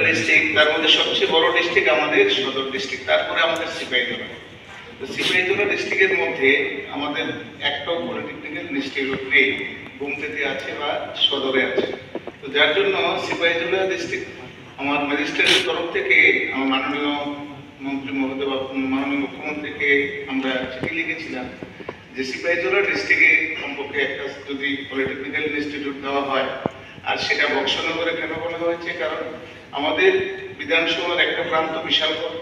District, তার মধ্যে সবচেয়ে বড় ডিস্ট্রিক্ট আমাদের সদর ডিস্ট্রিক্ট, তারপরে আমাদের সিপাহীজলা। তো সিপাহীজলা ডিস্ট্রিক্টের মধ্যে আমাদের একটাও পলিটেকনিক্যাল ইনস্টিটিউট নেই, গুমতিতে আছে বা সদরে আছে। তো যার জন্য সিপাহীজলা ডিস্ট্রিক্ট আমার ম্যাজিস্ট্রেটের তরফ থেকে আমার মাননীয় মন্ত্রী মহোদয় বা মাননীয় মুখ্যমন্ত্রীকে আমরা চিঠি লিখেছিলাম যে সিপাহীজলা ডিস্ট্রিক্টে কমপক্ষে একটা যদি পলিটেকনিক্যাল ইনস্টিটিউট দেওয়া হয়। আর সেটা বক্সনগরে কেন বলা হয়েছে, কারণ আমাদের বিধানসভার একটা প্রান্ত বিশালগড়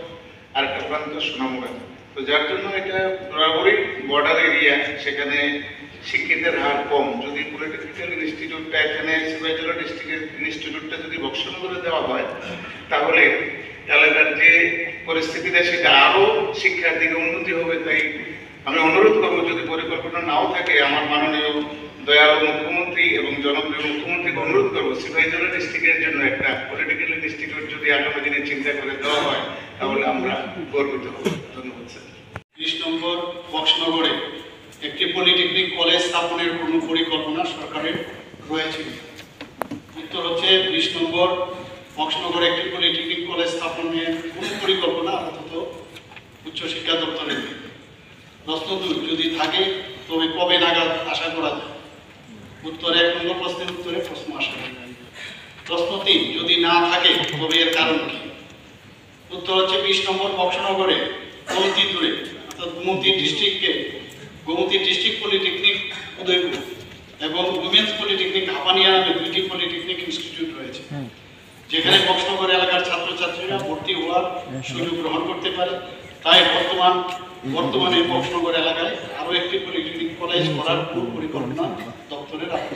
আর একটা প্রান্ত সোনামুড়া। তো যার জন্য এটা বরাবরই বর্ডার এরিয়া, সেখানে শিক্ষিতের হার কম। যদি পলিটেকনিক্যাল ইনস্টিটিউটটা এখানে সিপাহীজলা ডিস্ট্রিক্টের ইনস্টিটিউটটা যদি বক্সনগরে দেওয়া হয়, তাহলে এলাকার যে পরিস্থিতিটা সেটা আরও শিক্ষার দিকে উন্নতি হবে। তাই আমি অনুরোধ করবো, যদি পরিকল্পনা নাও থাকে, আমার মাননীয় দয়ালু মুখ্যমন্ত্রী এবং জনপ্রিয় মুখ্যমন্ত্রীকে অনুরোধ করবো সিপাহীজলা ডিস্ট্রিক্টের জন্য একটা পলিটেকনিক্যাল ইনস্টিটিউট যদি আগামী দিনে চিন্তা করে দেওয়া হয়, তাহলে আমরা গর্বিত হব। ধন্যবাদ স্যার। 20 নম্বর বক্সনগরে একটি পলিটেকনিক কলেজ স্থাপনের কোনো পরিকল্পনা সরকারের রয়েছে? উত্তর হচ্ছে 20 নম্বর বক্সনগরে একটি পলিটেকনিক কলেজ স্থাপনের কোনো পরিকল্পনা আপাতত উচ্চশিক্ষা দপ্তরের নেই। প্রশ্ন 2, যদি থাকে তবে কবে নাগাদ আশা করা যায়? উত্তর 1 নম্বর প্রশ্নের উত্তরে প্রশ্ন আসা যায়। প্রশ্ন 3, যদি না থাকে তবে এর কারণ কি? উত্তর হচ্ছে 20 নম্বর বক্সনগরে গোমতী দূরে অর্থাৎ গোমতী ডিস্ট্রিক্ট পলিটেকনিক উদয়পুর এবং উইমেন্স পলিটেকনিক হাপানিয়া নামে 2টি পলিটেকনিক ইনস্টিটিউট রয়েছে, যেখানে বক্সনগর এলাকার ছাত্রছাত্রীরা ভর্তি হওয়ার সুযোগ গ্রহণ করতে পারে। তাই বর্তমানে বক্সনগর এলাকায় আরও একটি পলিটেকনিক কলেজ করার পরিকল্পনা দপ্তরের আছে।